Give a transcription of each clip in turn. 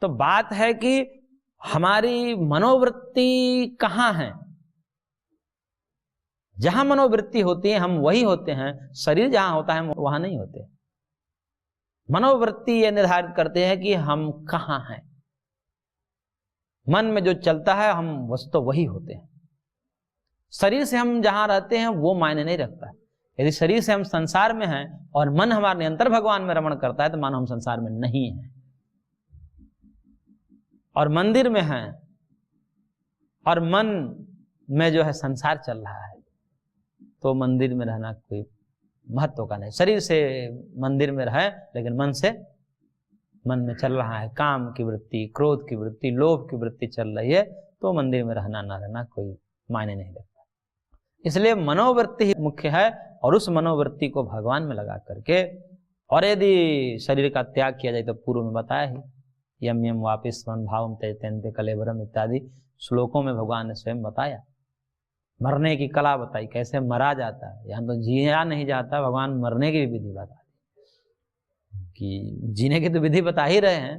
तो बात है कि हमारी मनोवृत्ति कहाँ है। जहां मनोवृत्ति होती है हम वही होते हैं, शरीर जहां होता है हम वहां नहीं होते। मनोवृत्ति ये निर्धारित करते हैं कि हम कहाँ हैं। मन में जो चलता है हम वस्तु वही होते हैं। शरीर से हम जहां रहते हैं वो मायने नहीं रखता है। यदि शरीर से हम संसार में हैं और मन हमारे निरंतर भगवान में रमण करता है तो मानो हम संसार में नहीं हैं और मंदिर में हैं और मन में जो है संसार चल रहा है, तो मंदिर में रहना कोई महत्व का नहीं। शरीर से मंदिर में रहे लेकिन मन में चल रहा है काम की वृत्ति, क्रोध की वृत्ति, लोभ की वृत्ति चल रही है, तो मंदिर में रहना ना रहना कोई मायने नहीं रखता। इसलिए मनोवृत्ति ही मुख्य है और उस मनोवृत्ति को भगवान में लगा करके, और यदि शरीर का त्याग किया जाए तो पूर्व में बताया ही, यम यम वापिस स्मरण भावम त्यजन्ते कलेवरम इत्यादि श्लोकों में भगवान ने स्वयं बताया। मरने की कला बताई, कैसे मरा जाता है। यहाँ तो जिया नहीं जाता, भगवान मरने की भी विधि बता दी कि जीने की तो विधि बता ही रहे हैं,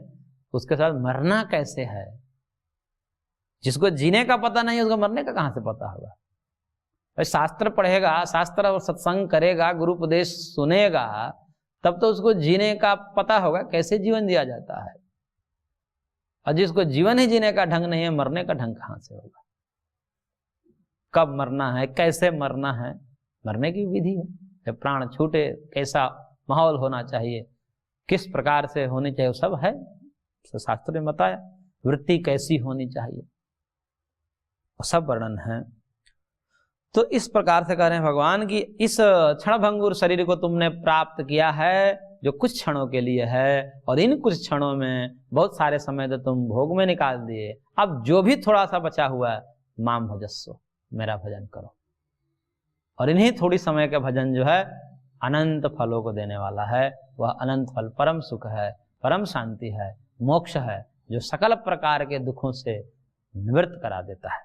उसके साथ मरना कैसे है। जिसको जीने का पता नहीं उसको मरने का कहाँ से पता होगा। शास्त्र पढ़ेगा, शास्त्र और सत्संग करेगा, गुरु उपदेश सुनेगा, तब तो उसको जीने का पता होगा कैसे जीवन जिया जाता है। और जिसको जीवन ही जीने का ढंग नहीं है, मरने का ढंग कहाँ से होगा। कब मरना है, कैसे मरना है, मरने की विधि है। जब प्राण छूटे कैसा माहौल होना चाहिए, किस प्रकार से होनी चाहिए, वो सब है, शास्त्र ने बताया। वृत्ति कैसी होनी चाहिए, वो सब वर्णन है। तो इस प्रकार से कह रहे हैं भगवान की इस क्षणभंगुर शरीर को तुमने प्राप्त किया है जो कुछ क्षणों के लिए है, और इन कुछ क्षणों में बहुत सारे समय तो तुम भोग में निकाल दिए। अब जो भी थोड़ा सा बचा हुआ है, माम भजस्व, मेरा भजन करो। और इन्हीं थोड़ी समय का भजन जो है अनंत फलों को देने वाला है। वह अनंत फल परम सुख है, परम शांति है, मोक्ष है, जो सकल प्रकार के दुखों से निवृत्त करा देता है।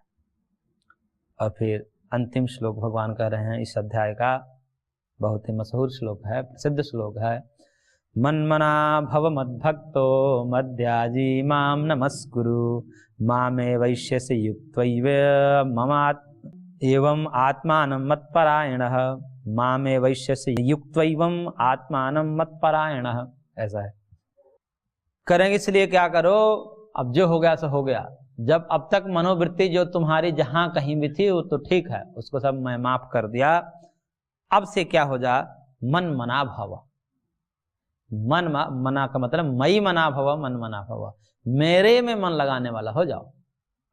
और फिर अंतिम श्लोक भगवान कह रहे हैं इस अध्याय का, बहुत ही मशहूर श्लोक है, प्रसिद्ध श्लोक है। मन्मना भव मद्भक्तो मद्याजी माम नमस्कुरु मामे वैश्यसि युक्त्वैव ममात् एवं आत्मानं मत्परायणः मामे वैश्यसि युक्त्वैवं आत्मानं मत्परायणः। ऐसा है, करेंगे। इसलिए क्या करो, अब जो हो गया सो हो गया। जब अब तक मनोवृत्ति जो तुम्हारी जहां कहीं भी थी वो तो ठीक है, उसको सब मैं माफ कर दिया। अब से क्या हो जा, मन मना भव। मन मना का मतलब मई मना भव, मन मना भव, मेरे में मन लगाने वाला हो जाओ।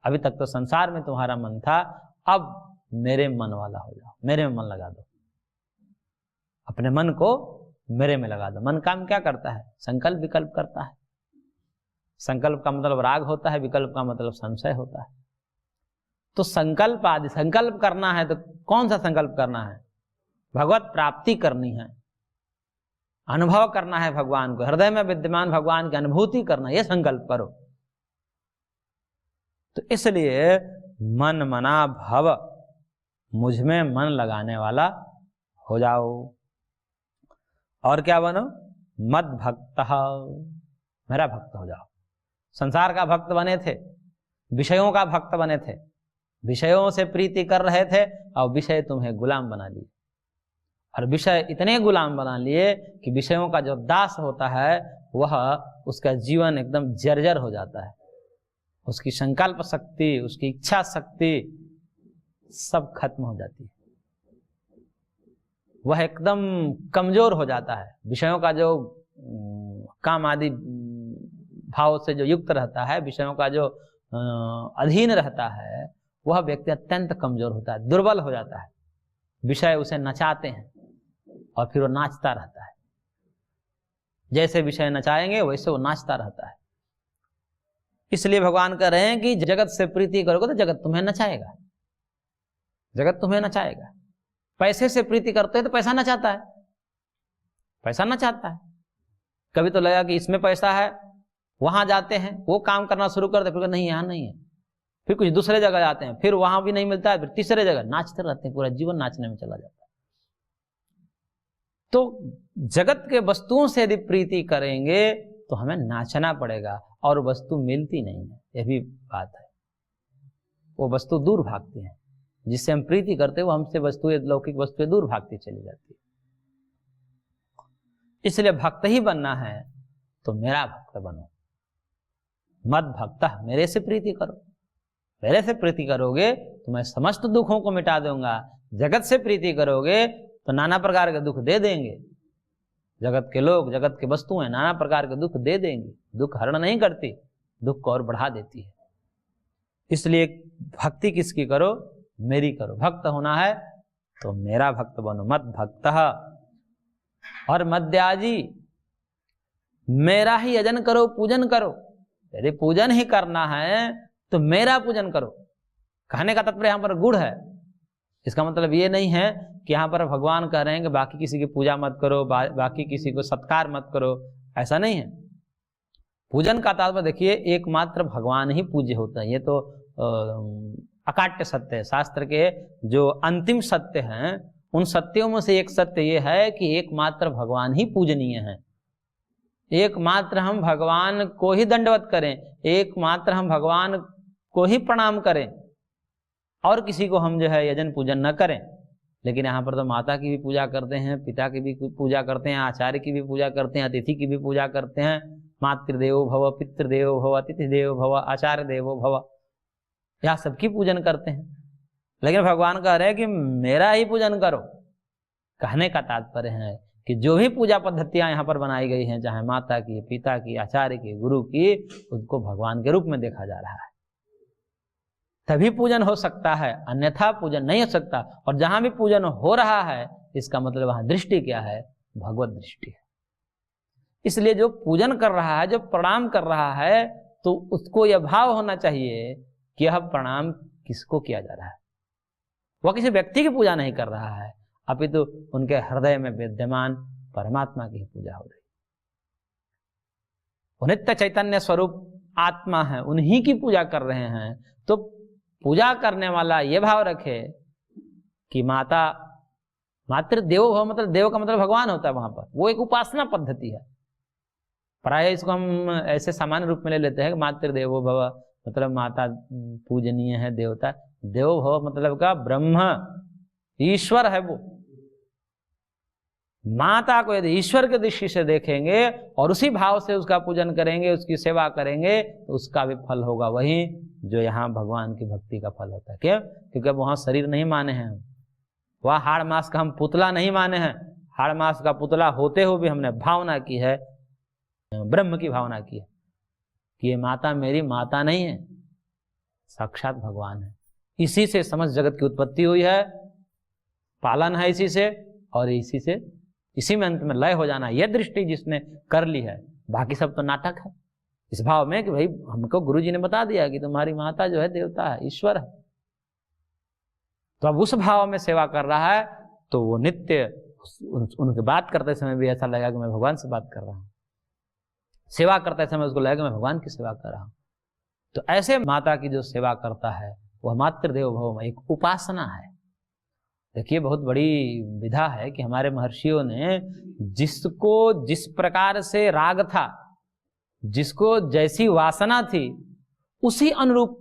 अभी तक तो संसार में तुम्हारा मन था, अब मेरे मन वाला हो जाओ, मेरे में मन लगा दो। अपने मन को मेरे में लगा दो। मन काम क्या करता है, संकल्प विकल्प करता है। संकल्प का मतलब राग होता है, विकल्प का मतलब संशय होता है। तो संकल्प आदि संकल्प करना है तो कौन सा संकल्प करना है, भगवत प्राप्ति करनी है, अनुभव करना है भगवान को, हृदय में विद्यमान भगवान की अनुभूति करना, यह संकल्प करो। तो इसलिए मन मना भव, मुझ में मन लगाने वाला हो जाओ। और क्या बनो, मद भक्त, मेरा भक्त हो जाओ। संसार का भक्त बने थे, विषयों का भक्त बने थे, विषयों से प्रीति कर रहे थे, और विषय तुम्हें गुलाम बना लिए। और विषय इतने गुलाम बना लिए कि विषयों का जो दास होता है वह उसका जीवन एकदम जर्जर हो जाता है। उसकी संकल्प शक्ति, उसकी इच्छा शक्ति सब खत्म हो जाती है। वह एकदम कमजोर हो जाता है। विषयों का जो काम आदि भाव से जो युक्त रहता है, विषयों का जो अधीन रहता है, वह व्यक्ति अत्यंत कमजोर होता है, दुर्बल हो जाता है। विषय उसे नचाते हैं और फिर वो नाचता रहता है। जैसे विषय नचाएंगे वैसे वो नाचता रहता है। इसलिए भगवान कह रहे हैं कि जगत से प्रीति करोगे तो जगत तुम्हें नचाएगा, जगत तुम्हें नचाएगा। पैसे से प्रीति करते हैं तो पैसा नचाता है, पैसा नचाता है। कभी तो लगा कि इसमें पैसा है, वहां जाते हैं, वो काम करना शुरू करते, फिर नहीं यहाँ नहीं है, फिर कुछ दूसरे जगह जाते हैं, फिर वहां भी नहीं मिलता है, फिर तीसरे जगह नाचते रहते हैं, पूरा जीवन नाचने में चला जाता है। तो जगत के वस्तुओं से यदि प्रीति करेंगे तो हमें नाचना पड़ेगा और वस्तु मिलती नहीं है, यह भी बात है। वो वस्तु दूर भागती है, जिससे हम प्रीति करते हैं वो हमसे वस्तुएं, लौकिक वस्तुएं दूर भागती चली जाती है। इसलिए भक्त ही बनना है तो मेरा भक्त बनो, मद भक्त, मेरे से प्रीति करो। मेरे से प्रीति करोगे तो मैं समस्त दुखों को मिटा दूंगा। जगत से प्रीति करोगे तो नाना प्रकार के दुख दे देंगे। जगत के लोग, जगत के वस्तुएं नाना प्रकार के दुख दे देंगी। दुख हरण नहीं करती, दुख को और बढ़ा देती है। इसलिए भक्ति किसकी करो? मेरी करो। भक्त होना है तो मेरा भक्त बनो, मद भक्त। और मद्याजी, मेरा ही यजन करो, पूजन करो। यदि पूजन ही करना है तो मेरा पूजन करो। कहने का तात्पर्य यहां पर गुण है। इसका मतलब ये नहीं है कि यहां पर भगवान कह रहे हैं कि बाकी किसी की पूजा मत करो, बाकी किसी को सत्कार मत करो, ऐसा नहीं है। पूजन का तात्पर्य देखिए, एकमात्र भगवान ही पूज्य होता है। ये तो अकाट्य सत्य है। शास्त्र के जो अंतिम सत्य हैं उन सत्यों में से एक सत्य ये है कि एकमात्र भगवान ही पूजनीय है। एकमात्र हम भगवान को ही दंडवत करें, एकमात्र हम भगवान को ही प्रणाम करें, और किसी को हम जो है यजन पूजन न करें। लेकिन यहाँ पर तो माता की भी पूजा करते हैं, पिता की भी पूजा करते हैं, आचार्य की भी पूजा करते हैं, अतिथि की भी पूजा करते हैं। मातृदेवो भव, पितृदेवो भव, अतिथि देवो भव, आचार्य देवो भव, यह सबकी पूजन करते हैं। लेकिन भगवान कह रहे हैं कि मेरा ही पूजन करो। कहने का तात्पर्य है कि जो भी पूजा पद्धतियां यहाँ पर बनाई गई हैं, चाहे माता की, पिता की, आचार्य की, गुरु की, उसको भगवान के रूप में देखा जा रहा है। तभी पूजन हो सकता है, अन्यथा पूजन नहीं हो सकता। और जहां भी पूजन हो रहा है, इसका मतलब वहां दृष्टि क्या है? भगवत दृष्टि है। इसलिए जो पूजन कर रहा है, जो प्रणाम कर रहा है, तो उसको यह भाव होना चाहिए कि यह प्रणाम किसको किया जा रहा है। वह किसी व्यक्ति की पूजा नहीं कर रहा है, अपितु उनके हृदय में विद्यमान परमात्मा की पूजा हो रही है। वो नित्य चैतन्य स्वरूप आत्मा है, उन्हीं की पूजा कर रहे हैं। तो पूजा करने वाला ये भाव रखे कि मातृ देवो भव, मतलब देव का मतलब भगवान होता है वहां पर। वो एक उपासना पद्धति है। प्राय इसको हम ऐसे सामान्य रूप में ले लेते हैं कि मातृ देवो भव मतलब माता पूजनीय है, देवता। देवो भव मतलब का ब्रह्म ईश्वर है। वो माता को यदि ईश्वर की दृष्टि से देखेंगे और उसी भाव से उसका पूजन करेंगे, उसकी सेवा करेंगे, तो उसका भी फल होगा वही जो यहाँ भगवान की भक्ति का फल होता है। क्यों? क्योंकि अब वहां शरीर नहीं माने हैं हम, वह हाड़ मास का हम पुतला नहीं माने हैं। हाड़ मास का पुतला होते हुए भी हमने भावना की है, ब्रह्म की भावना की है कि ये माता मेरी माता नहीं है, साक्षात भगवान है। इसी से समस्त जगत की उत्पत्ति हुई है, पालन है इसी से, और इसी में अंत में लय हो जाना। यह दृष्टि जिसने कर ली है, बाकी सब तो नाटक है। इस भाव में कि भाई हमको गुरुजी ने बता दिया कि तुम्हारी माता जो है देवता है, ईश्वर है, तो अब उस भाव में सेवा कर रहा है, तो वो नित्य उनके बात करते समय भी ऐसा लगा कि मैं भगवान से बात कर रहा हूँ। सेवा करते समय उसको लगा कि मैं भगवान की सेवा कर रहा हूँ। तो ऐसे माता की जो सेवा करता है वह मातृदेव भव में एक उपासना है। देखिए, बहुत बड़ी विधा है कि हमारे महर्षियों ने जिसको जिस प्रकार से राग था, जिसको जैसी वासना थी, उसी अनुरूप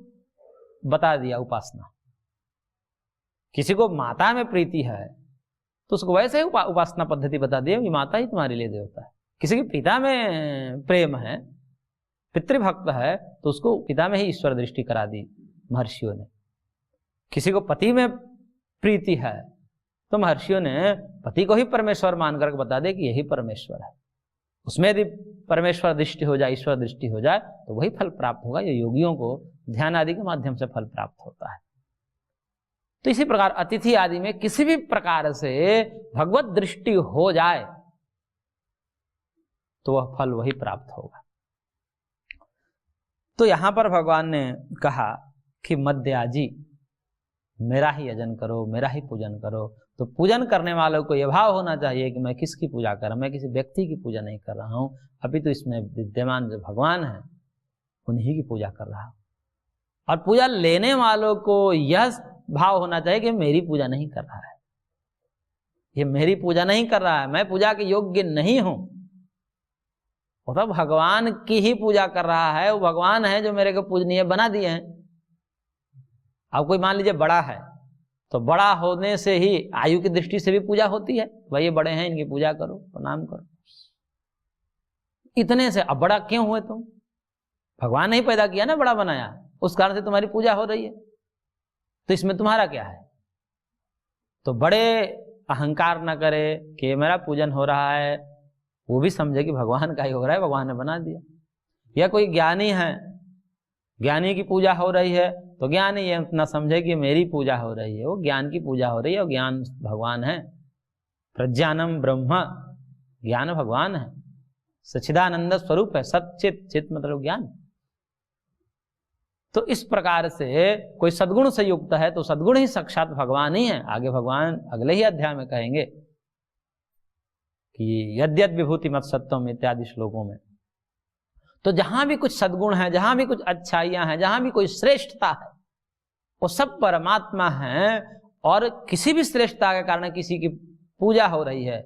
बता दिया उपासना। किसी को माता में प्रीति है तो उसको वैसे ही उपासना पद्धति बता दिया कि माता ही तुम्हारे लिए देवता है। किसी के पिता में प्रेम है, पितृभक्त है, तो उसको पिता में ही ईश्वर दृष्टि करा दी महर्षियों ने। किसी को पति में प्रीति है तो महर्षियों ने पति को ही परमेश्वर मानकर बता दे कि यही परमेश्वर है। उसमें यदि परमेश्वर दृष्टि हो जाए, ईश्वर दृष्टि हो जाए, तो वही फल प्राप्त होगा। ये योगियों को ध्यान आदि के माध्यम से फल प्राप्त होता है। तो इसी प्रकार अतिथि आदि में किसी भी प्रकार से भगवत दृष्टि हो जाए तो वह फल वही प्राप्त होगा। तो यहां पर भगवान ने कहा कि मद्याजी, मेरा ही यजन करो, मेरा ही पूजन करो। तो पूजन करने वालों को यह भाव होना चाहिए कि मैं किसकी पूजा कर रहा हूं, मैं किसी व्यक्ति की पूजा नहीं कर रहा हूं, अभी तो इसमें विद्यमान जो भगवान है उन्हीं की पूजा कर रहा हूं। और पूजा लेने वालों को यह भाव होना चाहिए कि मेरी पूजा नहीं कर रहा है, ये मेरी पूजा नहीं कर रहा है, मैं पूजा के योग्य नहीं हूं। वो तो भगवान की ही पूजा कर रहा है, वो भगवान है जो मेरे को पूजनीय बना दिए हैं। अब कोई मान लीजिए बड़ा है, तो बड़ा होने से ही आयु की दृष्टि से भी पूजा होती है, भाई ये बड़े हैं, इनकी पूजा करो, प्रणाम करो। इतने से अब बड़ा क्यों हुए तुम? भगवान ने ही पैदा किया ना, बड़ा बनाया, उस कारण से तुम्हारी पूजा हो रही है, तो इसमें तुम्हारा क्या है? तो बड़े अहंकार न करे कि मेरा पूजन हो रहा है, वो भी समझे कि भगवान का ही हो रहा है, भगवान ने बना दिया। या कोई ज्ञानी है, ज्ञानी की पूजा हो रही है, तो ज्ञानी ये न समझे कि मेरी पूजा हो रही है, वो ज्ञान की पूजा हो रही है, और ज्ञान भगवान है। प्रज्ञानम ब्रह्म, ज्ञान भगवान है, सच्चिदानंद स्वरूप है, सच्चित, चित मतलब ज्ञान। तो इस प्रकार से कोई सद्गुण से युक्त है तो सद्गुण ही साक्षात भगवान ही है। आगे भगवान अगले ही अध्याय में कहेंगे कि यद्यद विभूति मत सत्वम इत्यादि श्लोकों में। तो जहां भी कुछ सद्गुण है, जहां भी कुछ अच्छाइयां हैं, जहां भी कोई श्रेष्ठता है, वो सब परमात्मा है, और किसी भी श्रेष्ठता के कारण किसी की पूजा हो रही है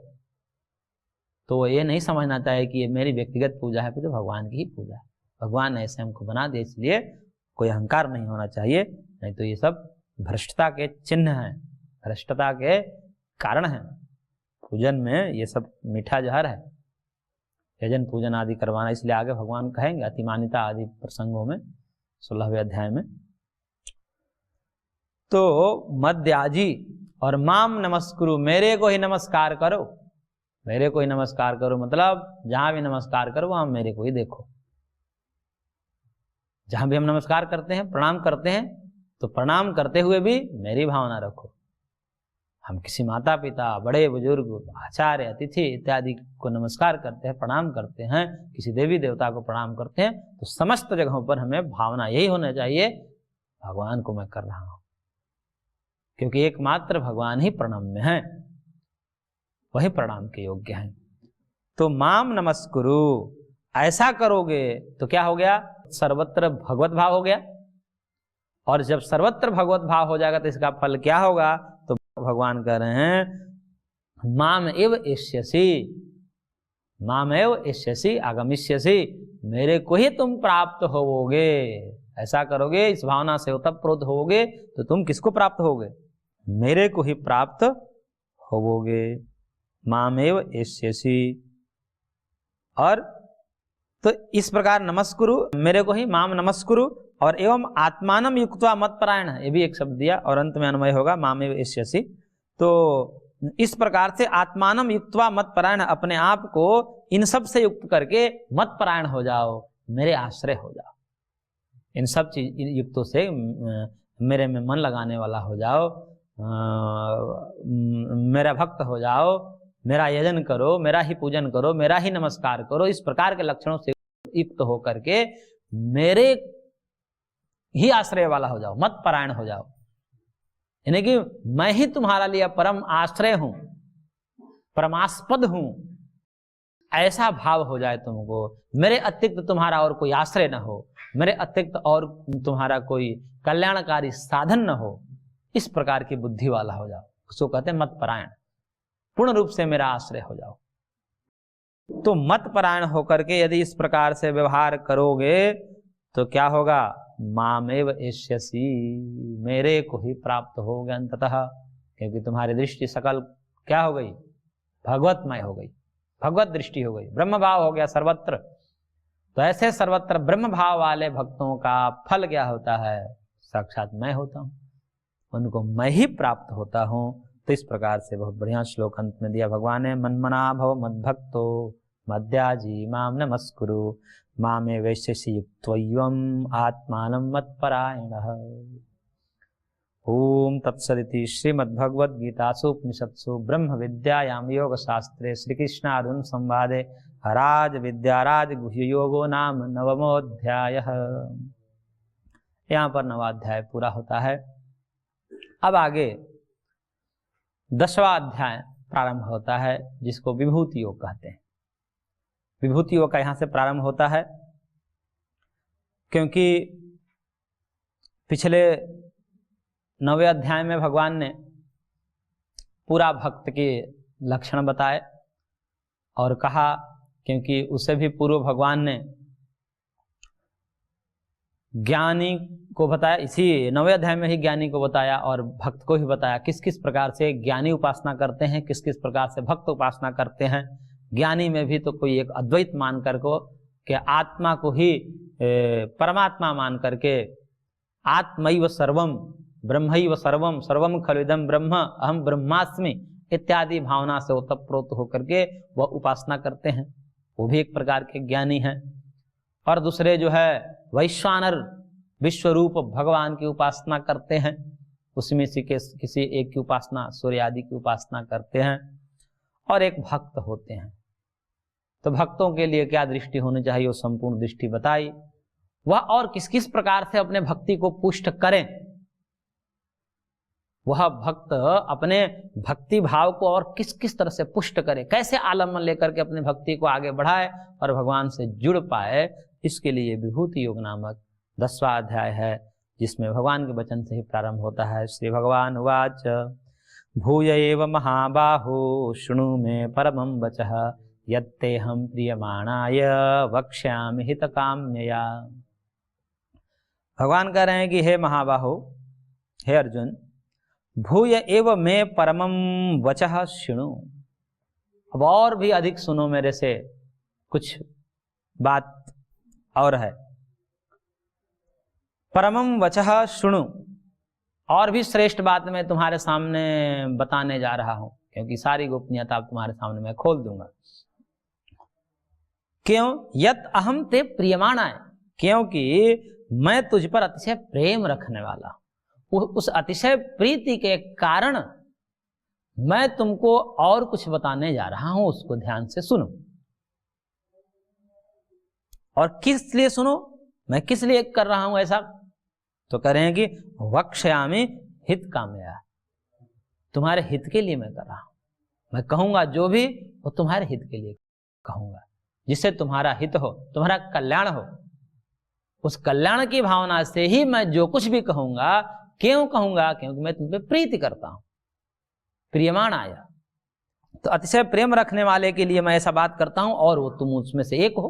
तो वो ये नहीं समझना चाहिए कि ये मेरी व्यक्तिगत पूजा है, तो भगवान की ही पूजा है। भगवान ने ऐसे हमको बना दिया, इसलिए कोई अहंकार नहीं होना चाहिए, नहीं तो ये सब भ्रष्टता के चिन्ह हैं, भ्रष्टता के कारण हैं। पूजन में ये सब मीठा जहर है, यजन पूजन आदि करवाना। इसलिए आगे भगवान कहेंगे अतिमानिता आदि प्रसंगों में 16वें अध्याय में। तो मद्याजी और माम नमस्कुरु, मेरे को ही नमस्कार करो, मेरे को ही नमस्कार करो, मतलब जहां भी नमस्कार करो वहां मेरे को ही देखो। जहां भी हम नमस्कार करते हैं, प्रणाम करते हैं, तो प्रणाम करते हुए भी मेरी भावना रखो। हम किसी माता पिता, बड़े बुजुर्ग, आचार्य, अतिथि इत्यादि को नमस्कार करते हैं, प्रणाम करते हैं, किसी देवी देवता को प्रणाम करते हैं, तो समस्त जगहों पर हमें भावना यही होना चाहिए, भगवान को मैं कर रहा हूं, क्योंकि एकमात्र भगवान ही प्रणम्य है, वही प्रणाम के योग्य हैं। तो माम नमस्कुरु, ऐसा करोगे तो क्या हो गया? सर्वत्र भगवत भाव हो गया, और जब सर्वत्र भगवत भाव हो जाएगा तो इसका फल क्या होगा? तो भगवान कह रहे हैं माम एव एष्यसि, माम एव एष्यसि आगमिष्यसि, मेरे को ही तुम प्राप्त होवोगे। ऐसा करोगे, इस भावना से ओतप्रोत होवोगे, तो तुम किसको प्राप्त होगे? मेरे को ही प्राप्त होवोगे। मामेव एष्यसि, और तो इस प्रकार नमस्कुरु, मेरे को ही, माम नमस्कुरु, और एवं आत्मानम युक्त्वा मत्परायण, ये भी एक शब्द दिया और अंत में अन्वय होगा मामेव एष्यसि। तो इस प्रकार से आत्मानम युक्त्वा मत्परायण, अपने आप को इन सब से युक्त करके मत्परायण हो जाओ, मेरे आश्रय हो जाओ, इन सब चीज युक्तों से मेरे में मन लगाने वाला हो जाओ, मेरा भक्त हो जाओ, मेरा यजन करो, मेरा ही पूजन करो, मेरा ही नमस्कार करो। इस प्रकार के लक्षणों से युक्त होकर के मेरे ही आश्रय वाला हो जाओ, मत परायण हो जाओ, यानी कि मैं ही तुम्हारा लिए परम आश्रय हूं, परमास्पद हूं, ऐसा भाव हो जाए तुमको। मेरे अतिरिक्त तुम्हारा और कोई आश्रय न हो, मेरे अतिरिक्त और तुम्हारा कोई कल्याणकारी साधन न हो, इस प्रकार की बुद्धि वाला हो जाओ, उसको कहते हैं मत परायण। पूर्ण रूप से मेरा आश्रय हो जाओ। तो मत परायण होकर के यदि इस प्रकार से व्यवहार करोगे तो क्या होगा? मामेव एष्यसि, मेरे को ही प्राप्त होगे अंततः, क्योंकि तुम्हारी दृष्टि सकल क्या हो गई? भगवतमय हो गई, भगवत दृष्टि हो गई, ब्रह्म भाव हो गया सर्वत्र। तो ऐसे सर्वत्र ब्रह्म भाव वाले भक्तों का फल क्या होता है? साक्षात मैं होता हूं, उनको मैं ही प्राप्त होता हूं। तो इस प्रकार से बहुत बढ़िया श्लोक अंत में दिया भगवान ने, मन्मना भव मद्भक्तो मद्याजी माम नमस्कुरु मामे वैश्यसि युक्त्वैवं आत्मानं मत्परायणः। ओम तत्सदिति श्रीमद्भगवद्गीतासु उपनिषत्सु ब्रह्म विद्यायां योग शास्त्रे श्रीकृष्णार्जुन संवादे हराज विद्याराज गुह्य योगो नाम नवमोऽध्यायः। यहाँ पर नवाध्याय पूरा होता है। अब आगे 10वां अध्याय प्रारंभ होता है, जिसको विभूति योग कहते हैं। विभूति योग का यहां से प्रारंभ होता है, क्योंकि पिछले 9वें अध्याय में भगवान ने पूरा भक्त के लक्षण बताए और कहा क्योंकि उसे भी पूर्व भगवान ने ज्ञानी को बताया, इसी 9वें अध्याय में ही ज्ञानी को बताया और भक्त को ही बताया किस किस प्रकार से ज्ञानी उपासना करते हैं, किस किस प्रकार से भक्त उपासना करते हैं। ज्ञानी में भी तो कोई एक अद्वैत मान कर को कि आत्मा को ही परमात्मा मान करके आत्मैव सर्वम ब्रह्मैव सर्वम सर्वम खलुदम ब्रह्म अहम ब्रह्मास्मि इत्यादि भावना से ओतप्रोत होकर के वह उपासना करते हैं, वो भी एक प्रकार के ज्ञानी हैं। और दूसरे जो है वैश्वानर विश्वरूप भगवान की उपासना करते हैं, उसमें से किसी एक की उपासना सूर्य आदि की उपासना करते हैं। और एक भक्त होते हैं, तो भक्तों के लिए क्या दृष्टि होनी चाहिए वो संपूर्ण दृष्टि बताई। वह और किस किस प्रकार से अपने भक्ति को पुष्ट करें, वह भक्त अपने भक्ति भाव को और किस किस तरह से पुष्ट करे, कैसे आलम्बन लेकर के अपने भक्ति को आगे बढ़ाए और भगवान से जुड़ पाए, इसके लिए विभूति योग नामक 10वां अध्याय है, जिसमें भगवान के वचन से ही प्रारंभ होता है। श्री भगवान उवाच भूय एव महाबाहो शृणु मे परमं वचः यत्तेऽहं प्रीयमाणाय वक्ष्यामि हितकाम्यया। भगवान कह रहे हैं कि हे महाबाहो, हे अर्जुन, भूय एव मे परमं वचः शृणु, अब और भी अधिक सुनो मेरे से कुछ बात और है। परमं वचः शृणु, और भी श्रेष्ठ बात मैं तुम्हारे सामने बताने जा रहा हूं, क्योंकि सारी गोपनीयता अब तुम्हारे सामने मैं खोल दूंगा। क्यों? यत अहम ते प्रियमाणाय, क्योंकि मैं तुझ पर अतिशय प्रेम रखने वाला हूं। उस अतिशय प्रीति के कारण मैं तुमको और कुछ बताने जा रहा हूं, उसको ध्यान से सुनो। और किस लिए सुनो, मैं किस लिए कर रहा हूं ऐसा, तो कह रहे हैं कि वक्ष्यामि हित कामया, तुम्हारे हित के लिए मैं कर रहा हूं। मैं कहूंगा जो भी वो तुम्हारे हित के लिए कहूंगा, जिससे तुम्हारा हित हो, तुम्हारा कल्याण हो। उस कल्याण की भावना से ही मैं जो कुछ भी कहूंगा। क्यों कहूंगा? क्योंकि मैं तुम पे प्रीति करता हूं, प्रियमान आया, तो अतिशय प्रेम रखने वाले के लिए मैं ऐसा बात करता हूं, और वो तुम उसमें से एक हो।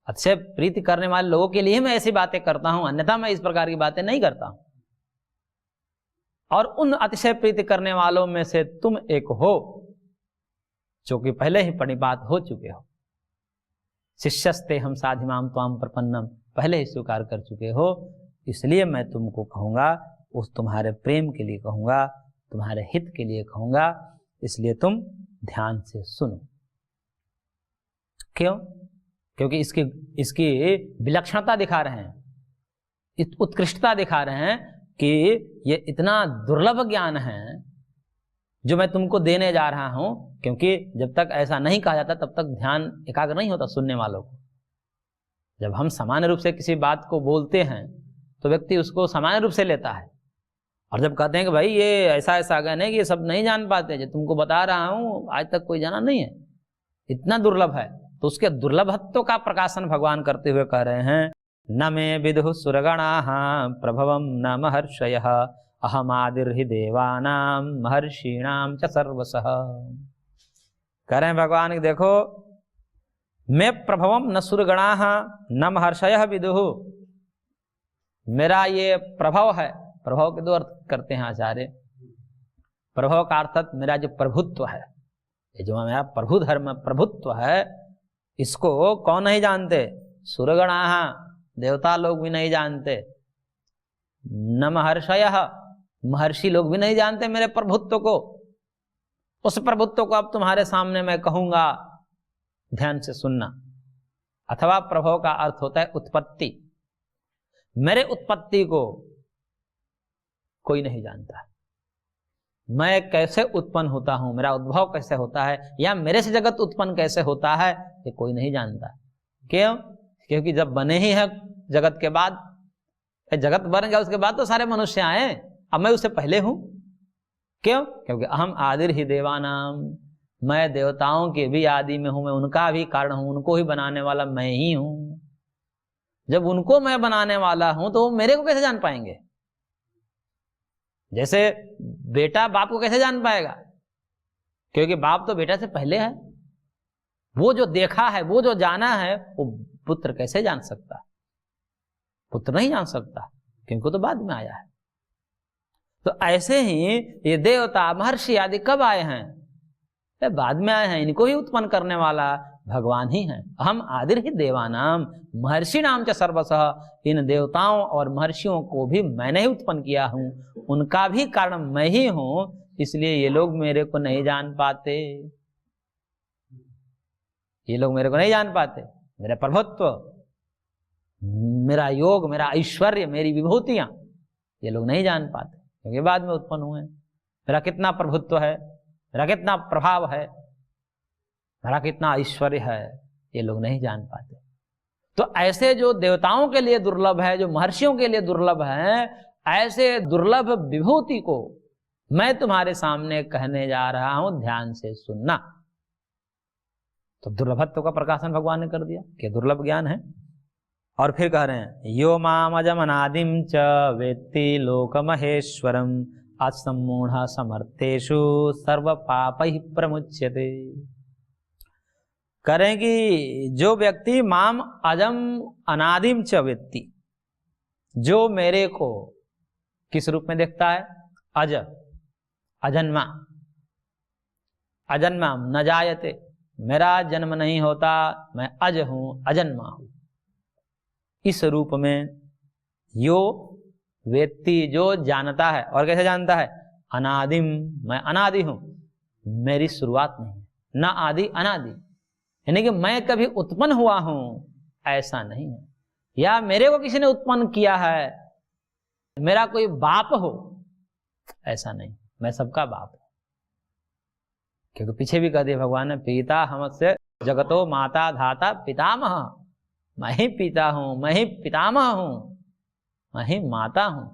अतिशय प्रीति करने वाले लोगों के लिए मैं ऐसी बातें करता हूं, अन्यथा मैं इस प्रकार की बातें नहीं करता हूं। और उन अतिशय प्रीति करने वालों में से तुम एक हो, जो कि पहले ही प्रणिपात हो चुके हो। शिष्यस्ते हम साधिमाम त्वाम प्रपन्नम, पहले ही स्वीकार कर चुके हो, इसलिए मैं तुमको कहूंगा, उस तुम्हारे प्रेम के लिए कहूंगा, तुम्हारे हित के लिए कहूंगा, इसलिए तुम ध्यान से सुनो। क्यों? क्योंकि इसकी विलक्षणता दिखा रहे हैं, उत्कृष्टता दिखा रहे हैं कि ये इतना दुर्लभ ज्ञान है जो मैं तुमको देने जा रहा हूं। क्योंकि जब तक ऐसा नहीं कहा जाता तब तक ध्यान एकाग्र नहीं होता सुनने वालों को। जब हम सामान्य रूप से किसी बात को बोलते हैं तो व्यक्ति उसको सामान्य रूप से लेता है, और जब कहते हैं कि भाई ये ऐसा ऐसा ज्ञान है कि ये सब नहीं जान पाते, जो तुमको बता रहा हूं आज तक कोई जाना नहीं है, इतना दुर्लभ है, तो उसके दुर्लभत्व का प्रकाशन भगवान करते हुए कह रहे हैं, न मे विदुः सुरगणाः प्रभवं न महर्षयः अहमादिर्हि देवानां महर्षीणां च सर्वसः। कह रहे हैं भगवान कि देखो, मैं प्रभवम न सुरगणाः न महर्षयः विदुः, मेरा ये प्रभव है। प्रभव के दो अर्थ करते हैं आचार्य। प्रभव का अर्थात मेरा जो प्रभुत्व है, ये जो मेरा प्रभु धर्म प्रभुत्व है, इसको कौन नहीं जानते? सुरगणाः, देवता लोग भी नहीं जानते, न महर्षयः, महर्षि लोग भी नहीं जानते मेरे प्रभुत्व को। उस प्रभुत्व को अब तुम्हारे सामने मैं कहूंगा, ध्यान से सुनना। अथवा प्रभव का अर्थ होता है उत्पत्ति। मेरे उत्पत्ति को कोई नहीं जानता, मैं कैसे उत्पन्न होता हूं, मेरा उद्भव कैसे होता है, या मेरे से जगत उत्पन्न कैसे होता है, ये कोई नहीं जानता। क्यों? क्योंकि जब बने ही है जगत के बाद, जगत बन गया उसके बाद तो सारे मनुष्य आए, अब मैं उससे पहले हूं। क्यों? क्योंकि अहम आदिर ही देवानाम, मैं देवताओं के भी आदि में हूं, मैं उनका भी कारण हूं, उनको ही बनाने वाला मैं ही हूं। जब उनको मैं बनाने वाला हूं तो वो मेरे को कैसे जान पाएंगे? जैसे बेटा बाप को कैसे जान पाएगा? क्योंकि बाप तो बेटा से पहले है, वो जो देखा है, वो जो जाना है, वो पुत्र कैसे जान सकता है? पुत्र नहीं जान सकता, क्योंकि वो तो बाद में आया है। तो ऐसे ही ये देवता महर्षि आदि कब आए हैं? ये बाद में आए हैं। इनको ही उत्पन्न करने वाला भगवान ही है। हम आदिर ही देवानाम महर्षि नाम च सर्वसः, इन देवताओं और महर्षियों को भी मैंने ही उत्पन्न किया हूं, उनका भी कारण मैं ही हूं, इसलिए ये लोग मेरे को नहीं जान पाते। ये लोग मेरे को नहीं जान पाते। मेरा प्रभुत्व, मेरा योग, मेरा ऐश्वर्य, मेरी विभूतियां ये लोग नहीं जान पाते, क्योंकि बाद में उत्पन्न हुए। मेरा कितना प्रभुत्व है, मेरा कितना प्रभाव है, मेरा कितना ऐश्वर्य है, ये लोग नहीं जान पाते। तो ऐसे जो देवताओं के लिए दुर्लभ है, जो महर्षियों के लिए दुर्लभ है, ऐसे दुर्लभ विभूति को मैं तुम्हारे सामने कहने जा रहा हूं, ध्यान से सुनना। तो दुर्लभत्व का प्रकाशन भगवान ने कर दिया कि दुर्लभ ज्ञान है। और फिर कह रहे हैं यो मामजम अनादिम च वेत्ति लोक महेश्वरम असम्मूढ़ समर्थेषु सर्व पापैः प्रमुच्यते। करें कि जो व्यक्ति माम अजम अनादिम च वेत्ति, जो मेरे को किस रूप में देखता है? अज, अजन्मा, अजन्मा न जायते, मेरा जन्म नहीं होता, मैं अज हूं, अजन्मा हूं। इस रूप में यो व्यक्ति जो जानता है, और कैसे जानता है? अनादिम, मैं अनादि हूं, मेरी शुरुआत नहीं है, न आदि अनादि, यानी कि मैं कभी उत्पन्न हुआ हूं ऐसा नहीं है, या मेरे को किसी ने उत्पन्न किया है, मेरा कोई बाप हो ऐसा नहीं, मैं सबका बाप हूं। क्योंकि पीछे भी कह दिया भगवान ने, पिता हमसे जगतो माता धाता पितामह, मैं ही पिता हूं, मैं ही पितामह हूं, मैं ही माता हूं,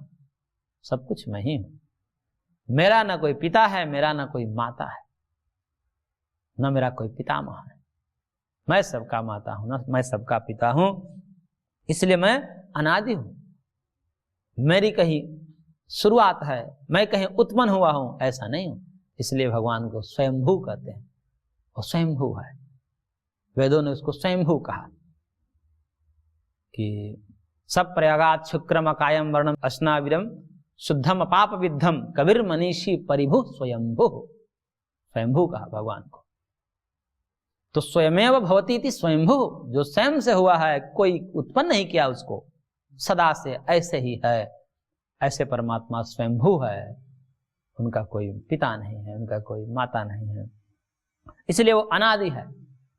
सब कुछ मैं ही हूं। मेरा ना कोई पिता है, मेरा ना कोई माता है, ना मेरा कोई पितामह है, मैं सबका माता हूं, ना मैं सबका पिता हूं, इसलिए मैं अनादि हूं। मेरी कहीं शुरुआत है, मैं कहीं उत्पन्न हुआ हूं ऐसा नहीं हूं। इसलिए भगवान को स्वयंभू कहते हैं, और स्वयंभू है। वेदों ने उसको स्वयंभू कहा कि सब प्रयागात शुक्रम अकायम वर्णम अश्नाविरम शुद्धम अपाप विद्धम कबीर मनीषी परिभु स्वयंभू, स्वयंभू कहा भगवान को। तो स्वयमेव भवती इति स्वयंभू, जो स्वयं से हुआ है, कोई उत्पन्न नहीं किया उसको, सदा से ऐसे ही है। ऐसे परमात्मा स्वयंभू है, उनका कोई पिता नहीं है, उनका कोई माता नहीं है, इसलिए वो अनादि है।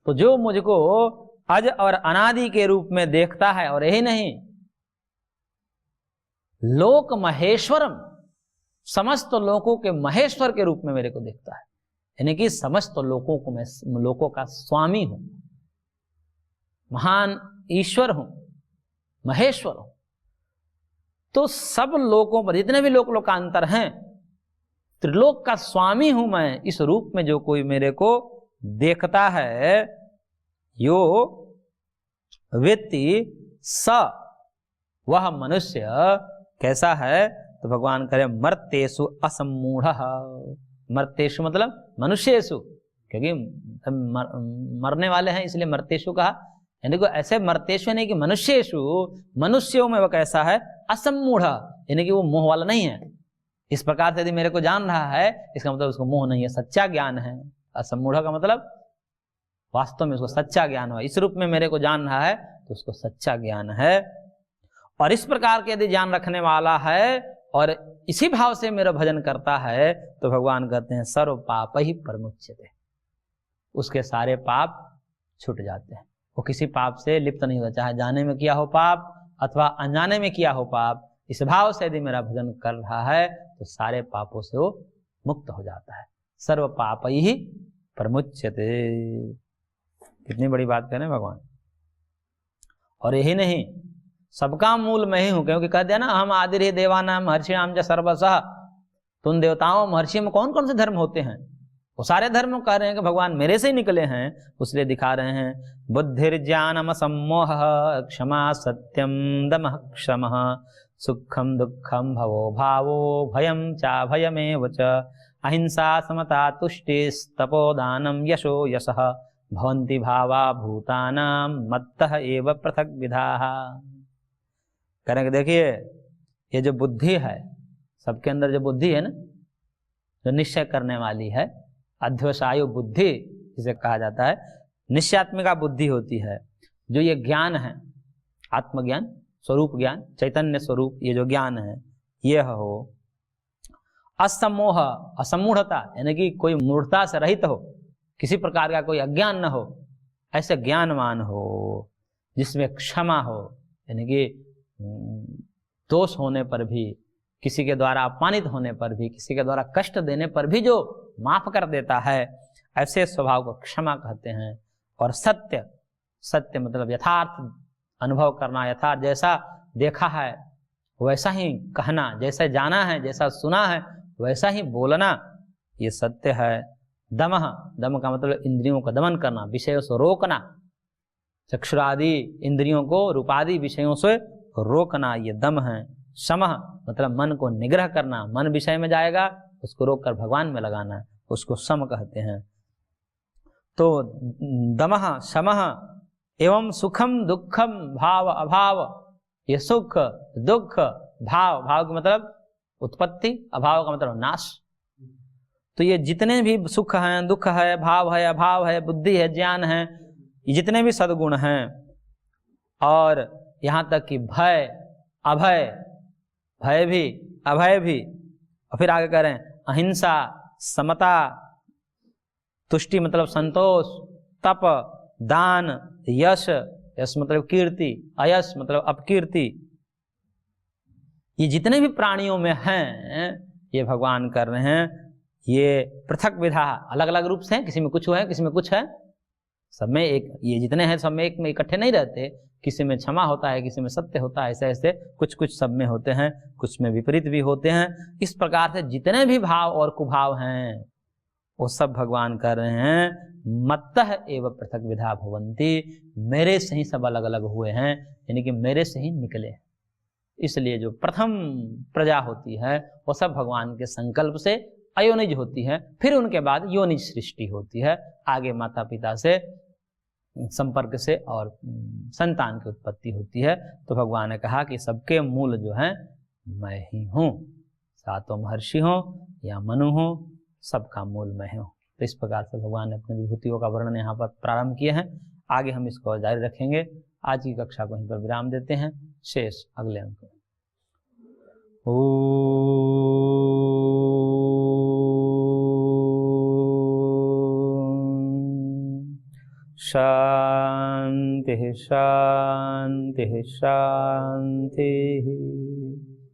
तो जो मुझको अज और अनादि के रूप में देखता है, और यही नहीं, लोक महेश्वरम, समस्त लोकों के महेश्वर के रूप में मेरे को देखता है, यानी कि समस्त लोकों को मैं लोकों का स्वामी हूं, महान ईश्वर हूं, महेश्वर हूं। तो सब लोकों पर जितने भी लोक लोकांतर हैं, त्रिलोक का स्वामी हूं मैं। इस रूप में जो कोई मेरे को देखता है, यो व्यक्ति स, वह मनुष्य कैसा है? तो भगवान करे मर्तेषु असम्मूढ़, मर्तेषु मतलब मनुष्येषु, क्योंकि मरने वाले हैं इसलिए मर्तेषु कहा, यानी कि ऐसे मर्तेषु यानी कि मनुष्येषु, मनुष्यों में वह कैसा है? असम्मूढ़, यानी कि वो मोह वाला नहीं है। इस प्रकार से यदि मेरे को जान रहा है, इसका मतलब उसको मोह नहीं है, सच्चा ज्ञान है। असम्मूढ़ का मतलब वास्तव में उसको सच्चा ज्ञान हो। इस रूप में मेरे को जान रहा है तो उसको सच्चा ज्ञान है। और इस प्रकार के यदि ज्ञान रखने वाला है और इसी भाव से मेरा भजन करता है, तो भगवान कहते हैं सर्व पाप ही प्रमुच्यते, उसके सारे पाप छूट जाते हैं। वो किसी पाप से लिप्त नहीं होता, चाहे जाने में किया हो पाप अथवा अनजाने में किया हो पाप। इस भाव से यदि मेरा भजन कर रहा है तो सारे पापों से वो मुक्त हो जाता है। सर्व पाप ही प्रमुच्यते, कितनी बड़ी बात कह रहे हैं भगवान। और यही नहीं, सबका मूल मैं ही हूं, क्योंकि कह दिया ना हम आदिर ही देवानाम महर्षिणाम च सर्वसः। तो उन देवताओं महर्षि में कौन कौन से धर्म होते हैं? वो सारे धर्म कह रहे हैं कि भगवान मेरे से ही निकले हैं, उसलिए दिखा रहे हैं बुद्धिर्ज्ञानम सम्मोह क्षमा सत्यम दमः क्षमः सुखम दुखम भवो भावो भयम चा भयमेव च अहिंसा समता तुष्टिस्तपोदानम यशो यशः भवन्ति भावा भूतानां मत्तः एव पृथक विधाः। करेंगे देखिए, ये जो बुद्धि है, सबके अंदर जो बुद्धि है ना, जो निश्चय करने वाली है, अध्यवसायु बुद्धि जिसे कहा जाता है, निश्चयात्मिका बुद्धि होती है। जो ये ज्ञान है, आत्मज्ञान, स्वरूप ज्ञान, चैतन्य स्वरूप, ये जो ज्ञान है, ये हो असमोह, असमूढ़ता, यानी कि कोई मूढ़ता से रहित हो, किसी प्रकार का कोई अज्ञान न हो, ऐसे ज्ञानवान हो, जिसमें क्षमा हो, यानी कि दोष होने पर भी, किसी के द्वारा अपमानित होने पर भी, किसी के द्वारा कष्ट देने पर भी जो माफ कर देता है, ऐसे स्वभाव को क्षमा कहते हैं। और सत्य, सत्य मतलब यथार्थ अनुभव करना, यथार्थ जैसा देखा है वैसा ही कहना, जैसे जाना है, जैसा सुना है वैसा ही बोलना, ये सत्य है। दमः, दम का मतलब इंद्रियों का दमन करना, विषयों से रोकना, चक्षुरादि इंद्रियों को रूपादि विषयों से रोकना, ये दम है। समः मतलब मन को निग्रह करना, मन विषय में जाएगा उसको रोक कर भगवान में लगाना, उसको सम कहते हैं। तो दमः समः एवं सुखम दुखम भाव अभाव, ये सुख दुख भाव, भाव का मतलब उत्पत्ति, अभाव का मतलब नाश। तो ये जितने भी सुख हैं, दुख है, भाव है, अभाव है, बुद्धि है, ज्ञान है, ये जितने भी सद्गुण हैं, और यहाँ तक कि भय, अभय, भय भी, अभय भी, और फिर आगे कह रहे हैं अहिंसा, समता, तुष्टि मतलब संतोष, तप, दान, यश, यश मतलब कीर्ति, अयश मतलब अपकीर्ति, ये जितने भी प्राणियों में हैं, ये भगवान कर रहे हैं। ये पृथक विधा, अलग अलग रूप से हैं, किसी में कुछ है, किसी में कुछ है, सब में एक, ये जितने हैं सब में एक में इकट्ठे नहीं रहते, किसी में क्षमा होता है, किसी में सत्य होता है, ऐसे ऐसे कुछ कुछ सब में होते हैं, कुछ में विपरीत भी होते हैं। इस प्रकार से जितने भी भाव और कुभाव हैं वो सब भगवान कर रहे हैं। मत्तः एव पृथक विधा भवन्ति, मेरे से ही सब अलग अलग हुए हैं, यानी कि मेरे से ही निकले। इसलिए जो प्रथम प्रजा होती है वो सब भगवान के संकल्प से अयोनिज होती है, फिर उनके बाद योनिज सृष्टि होती है, आगे माता पिता से संपर्क से और संतान की उत्पत्ति होती है। तो भगवान ने कहा कि सबके मूल जो है मैं ही हूँ, सातों महर्षि हो या मनु हो, सबका मूल मैं हूँ। तो इस प्रकार से भगवान ने अपनी विभूतियों का वर्णन यहाँ पर प्रारंभ किए हैं। आगे हम इसको जारी रखेंगे। आज की कक्षा को यहीं पर विराम देते हैं, शेष अगले अंक में। शांति शांति शांति।